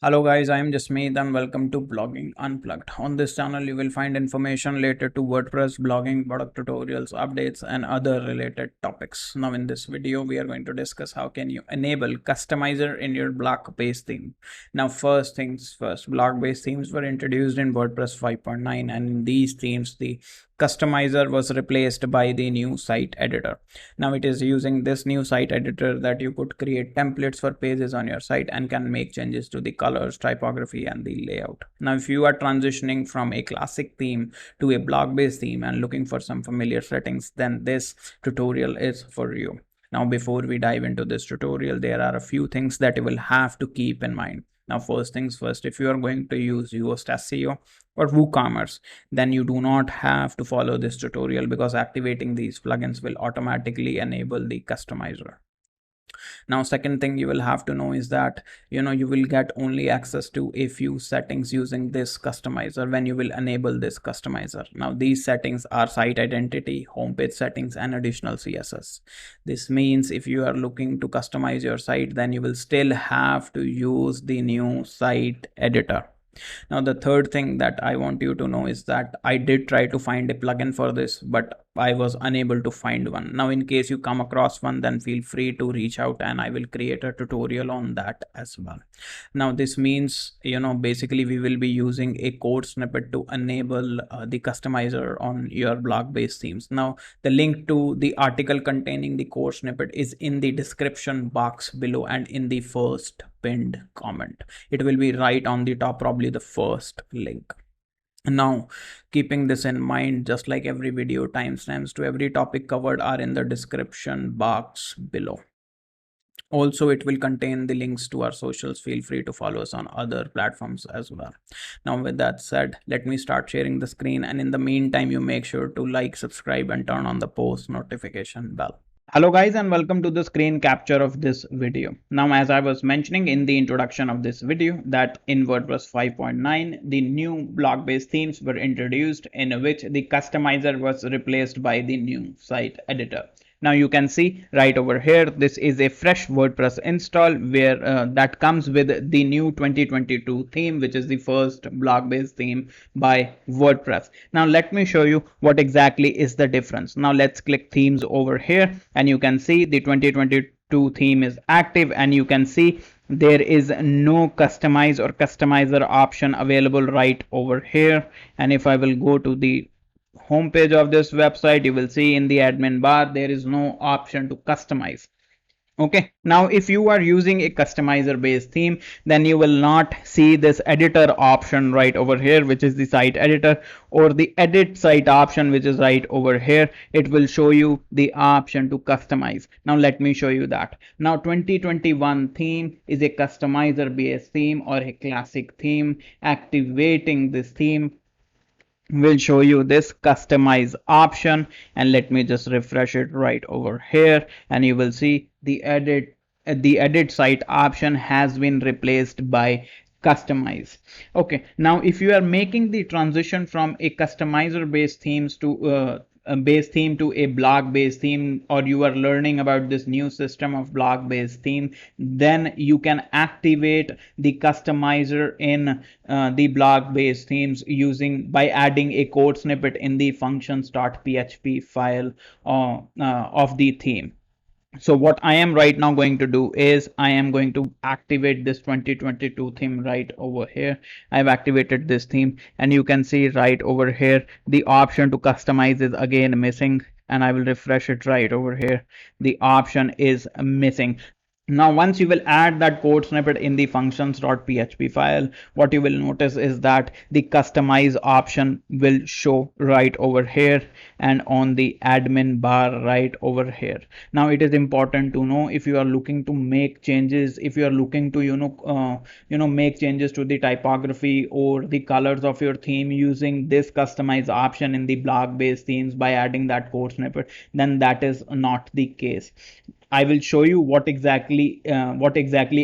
Hello guys, I am Jasmeet and welcome to Blogging Unplugged. On this channel, you will find information related to WordPress, blogging, product tutorials, updates, and other related topics. Now in this video, we are going to discuss how can you enable customizer in your blog-based theme. Now first things first, blog-based themes were introduced in WordPress 5.9 and in these themes, the customizer was replaced by the new site editor. Now it is using this new site editor that you could create templates for pages on your site and can make changes to the colors, typography, and the layout. Now if you are transitioning from a classic theme to a blog-based theme and looking for some familiar settings, then this tutorial is for you. Now before we dive into this tutorial, there are a few things that you will have to keep in mind. Now first things first, if you are going to use Yoast SEO or WooCommerce, then you do not have to follow this tutorial because activating these plugins will automatically enable the customizer. Now second thing you will have to know is that you will get only access to a few settings using this customizer when you will enable this customizer. Now these settings are site identity, homepage settings, and additional CSS. This means if you are looking to customize your site, then you will still have to use the new site editor. Now the third thing that I want you to know is that I did try to find a plugin for this, but I was unable to find one. Now in case you come across one, then feel free to reach out and I will create a tutorial on that as well. Now this means basically we will be using a code snippet to enable the customizer on your blog based themes. Now the link to the article containing the code snippet is in the description box below and in the first pinned comment. It will be right on the top, probably the first link. Now keeping this in mind, just like every video, timestamps to every topic covered are in the description box below. Also it will contain the links to our socials. Feel free to follow us on other platforms as well. Now with that said, let me start sharing the screen, and in the meantime you make sure to like, subscribe, and turn on the post notification bell. Hello guys, and welcome to the screen capture of this video. Now as I was mentioning in the introduction of this video, that in WordPress 5.9 the new blog based themes were introduced, in which the customizer was replaced by the new site editor. Now you can see right over here, this is a fresh WordPress install where that comes with the new 2022 theme, which is the first blog based theme by WordPress. Now let me show you what exactly is the difference. Now let's click themes over here and you can see the 2022 theme is active, and you can see there is no customize or customizer option available right over here. And if I will go to the homepage of this website, you will see in the admin bar there is no option to customize. Okay, now if you are using a customizer based theme, then you will not see this editor option right over here, which is the site editor, or the edit site option, which is right over here. It will show you the option to customize. Now let me show you that. Now 2021 theme is a customizer based theme or a classic theme. Activating this theme will show you this customize option, and let me just refresh it right over here, and you will see the edit site option has been replaced by customize. Okay, now if you are making the transition from a customizer based themes to a base theme to a blog based theme, or you are learning about this new system of blog based theme, then you can activate the customizer in the blog based themes using by adding a code snippet in the functions.php file of the theme. So what I am right now going to do is I am going to activate this 2022 theme right over here. I've activated this theme, and you can see right over here the option to customize is again missing, and I will refresh it right over here. The option is missing. Now once you will add that code snippet in the functions.php file, what you will notice is that the customize option will show right over here and on the admin bar right over here. Now it is important to know, if you are looking to make changes, if you are looking to make changes to the typography or the colors of your theme using this customize option in the blog based themes by adding that code snippet, then that is not the case. I will show you what exactly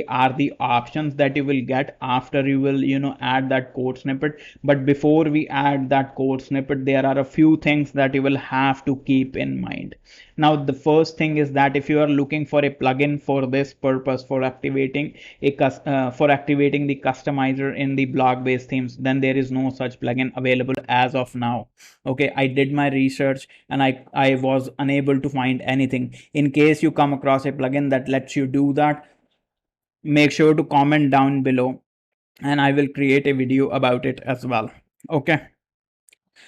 are the options that you will get after you will add that code snippet. But before we add that code snippet, there are a few things that you will have to keep in mind. Now the first thing is that if you are looking for a plugin for this purpose, for activating the customizer in the blog based themes, then there is no such plugin available as of now. Okay, I did my research and I was unable to find anything. In case you come across a plugin that lets you do that, make sure to comment down below and I will create a video about it as well. Okay.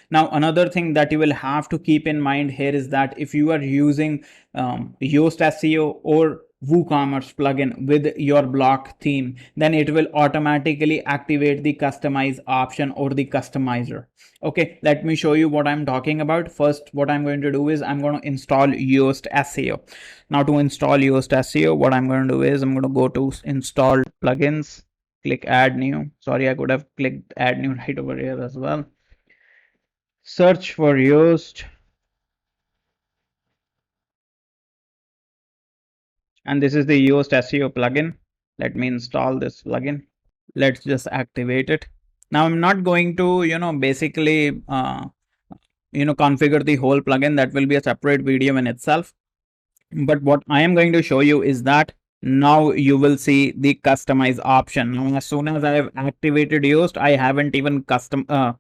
Now, another thing that you will have to keep in mind here is that if you are using Yoast SEO or WooCommerce plugin with your block theme, then it will automatically activate the customize option or the customizer. Okay, let me show you what I'm talking about. First, what I'm going to do is I'm going to install Yoast SEO. Now, to install Yoast SEO, what I'm going to do is I'm going to go to install plugins, click add new. Sorry, I could have clicked add new right over here as well. Search for Yoast, and this is the Yoast SEO plugin. Let me install this plugin. Let's just activate it. Now I'm not going to, basically, configure the whole plugin. That will be a separate video in itself. But what I am going to show you is that now you will see the customize option. Now, as soon as I have activated Yoast, I haven't even configured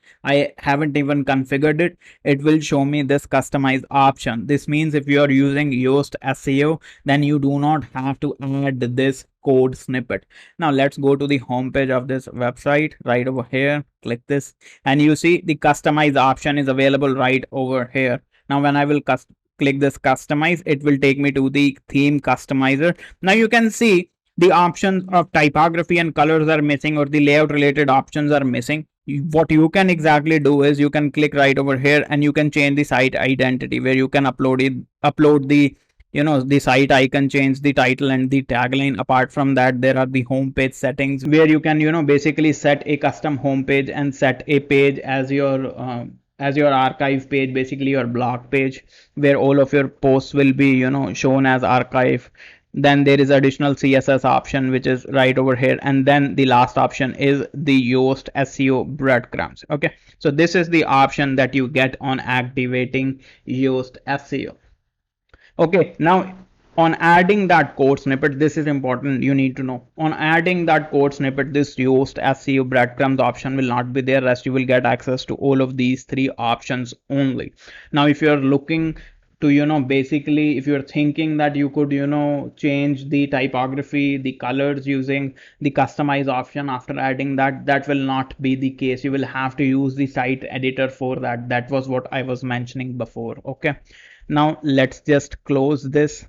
it. It will show me this customize option. This means if you are using Yoast SEO, then you do not have to add this code snippet. Now let's go to the home page of this website right over here. Click this and you see the customize option is available right over here. Now when I will click this customize, it will take me to the theme customizer. Now you can see the options of typography and colors are missing, or the layout related options are missing. What you can exactly do is you can click right over here and you can change the site identity, where you can upload the the site icon, change the title and the tagline. Apart from that, there are the homepage settings, where you can basically set a custom homepage and set a page as your archive page, basically your blog page, where all of your posts will be shown as archive. Then there is additional CSS option, which is right over here, and then the last option is the Yoast SEO breadcrumbs. Okay, so this is the option that you get on activating Yoast SEO. Okay, now on adding that code snippet, this is important, you need to know. On adding that code snippet, this Yoast SEO breadcrumbs option will not be there, rest you will get access to all of these three options only. Now if you're looking to basically, if you're thinking that you could change the typography, the colors using the customize option after adding that will not be the case. You will have to use the site editor for that. That was what I was mentioning before. Okay, now let's just close this,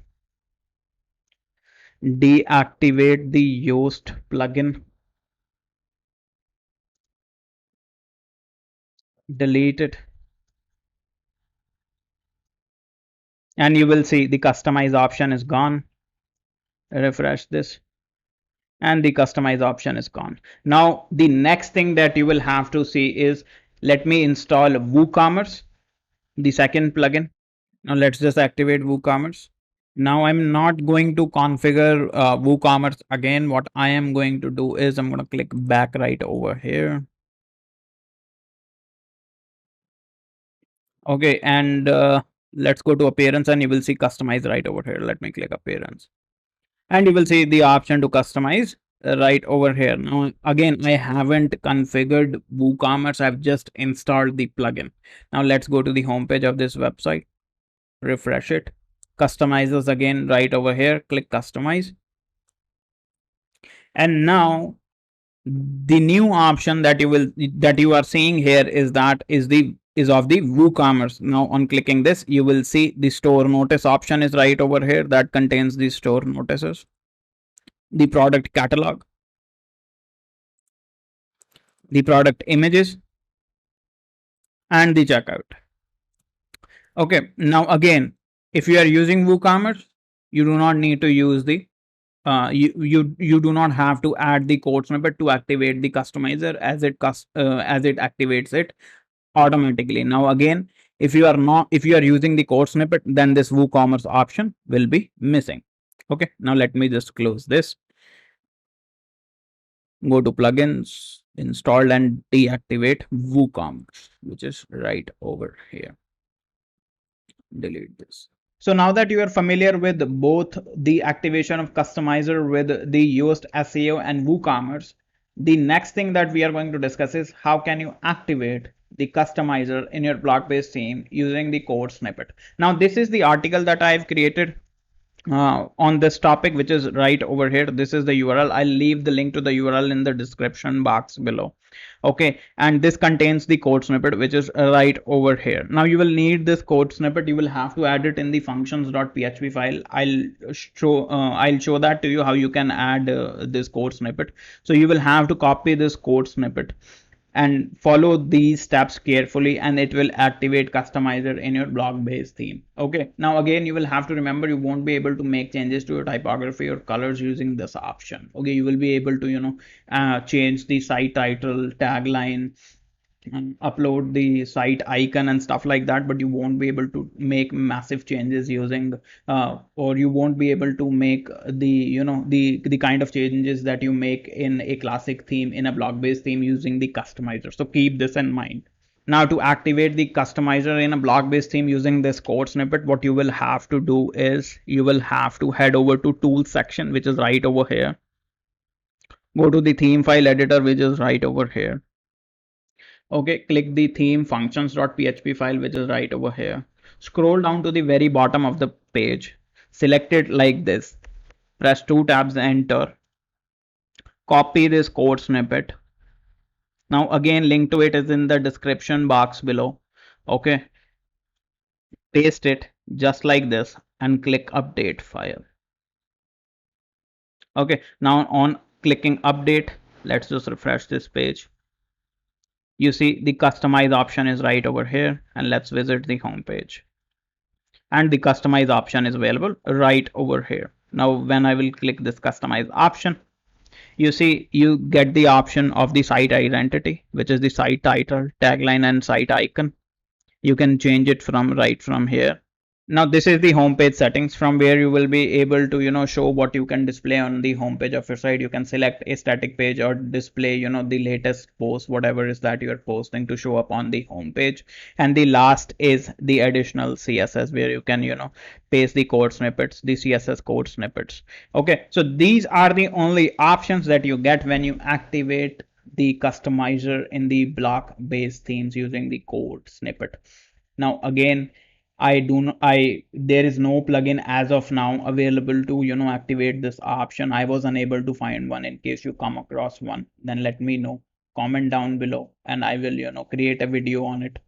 deactivate the Yoast plugin, delete it, and you will see the customize option is gone. Refresh this and the customize option is gone. Now the next thing that you will have to see is, let me install WooCommerce, the second plugin. Now let's just activate WooCommerce. Now I'm not going to configure WooCommerce again. What I am going to do is I'm going to click back right over here. Okay, and let's go to appearance and you will see customize right over here. Let me click appearance and you will see the option to customize right over here. Now again, I haven't configured WooCommerce, I've just installed the plugin. Now let's go to the home page of this website, refresh it, customizes again right over here, click customize, and now the new option that you are seeing here is of the WooCommerce. Now on clicking this, you will see the store notice option is right over here, that contains the store notices, the product catalog, the product images, and the checkout. Okay, now again, if you are using WooCommerce, you do not need to use the you do not have to add the code snippet to activate the customizer, as it activates it automatically. Now again, if you are using the code snippet, then this WooCommerce option will be missing. Okay, now let me just close this, go to plugins, install and deactivate WooCommerce, which is right over here. Delete this. So now that you are familiar with both the activation of customizer with the Yoast SEO and WooCommerce, the next thing that we are going to discuss is how can you activate the customizer in your blog-based theme using the code snippet. Now this is the article that I've created on this topic, which is right over here. This is the URL. I'll leave the link to the URL in the description box below. Okay, and this contains the code snippet, which is right over here. Now you will need this code snippet. You will have to add it in the functions.php file. I'll show that to you how you can add this code snippet. So you will have to copy this code snippet and follow these steps carefully, and it will activate customizer in your blog based theme. Okay, now again you will have to remember you won't be able to make changes to your typography or colors using this option. Okay, you will be able to change the site title, tagline, upload the site icon and stuff like that, but you won't be able to make massive changes using or you won't be able to make the kind of changes that you make in a classic theme, in a blog based theme, using the customizer. So keep this in mind. Now to activate the customizer in a blog based theme using this code snippet, what you will have to do is you will have to head over to tools section, which is right over here. Go to the theme file editor, which is right over here. Okay, click the theme functions.php file, which is right over here. Scroll down to the very bottom of the page. Select it like this. Press 2 tabs, enter. Copy this code snippet. Now again, link to it is in the description box below. Okay. Paste it just like this and click update file. Okay, now on clicking update, let's just refresh this page. You see the customize option is right over here, and let's visit the home page. And the customize option is available right over here. Now when I will click this customize option, you see you get the option of the site identity, which is the site title, tagline, and site icon. You can change it right from here. Now this is the homepage settings, from where you will be able to show what you can display on the homepage of your site. You can select a static page or display the latest post, whatever is that you are posting, to show up on the homepage. And the last is the additional CSS, where you can paste the code snippets, the CSS code snippets. Okay, so these are the only options that you get when you activate the customizer in the block based themes using the code snippet. Now again, there is no plugin as of now available to activate this option. I was unable to find one. In case you come across one, then let me know. Comment down below and I will create a video on it.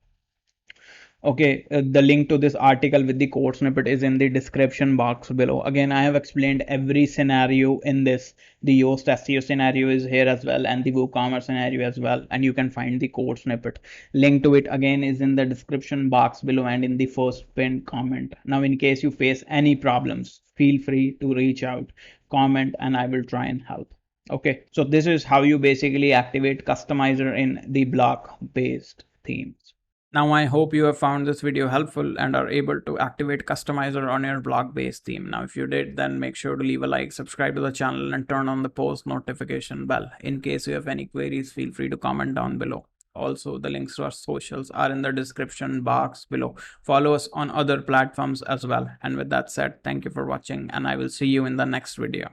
Okay, the link to this article with the code snippet is in the description box below. Again, I have explained every scenario in this. The Yoast SEO scenario is here as well, and the WooCommerce scenario as well, and you can find the code snippet. Link to it again is in the description box below and in the first pinned comment. Now in case you face any problems, feel free to reach out, comment, and I will try and help. Okay, so this is how you basically activate customizer in the block based themes. Now I hope you have found this video helpful and are able to activate customizer on your blog based theme. Now if you did, then make sure to leave a like, subscribe to the channel, and turn on the post notification bell. In case you have any queries, feel free to comment down below. Also, the links to our socials are in the description box below. Follow us on other platforms as well. And with that said, thank you for watching, and I will see you in the next video.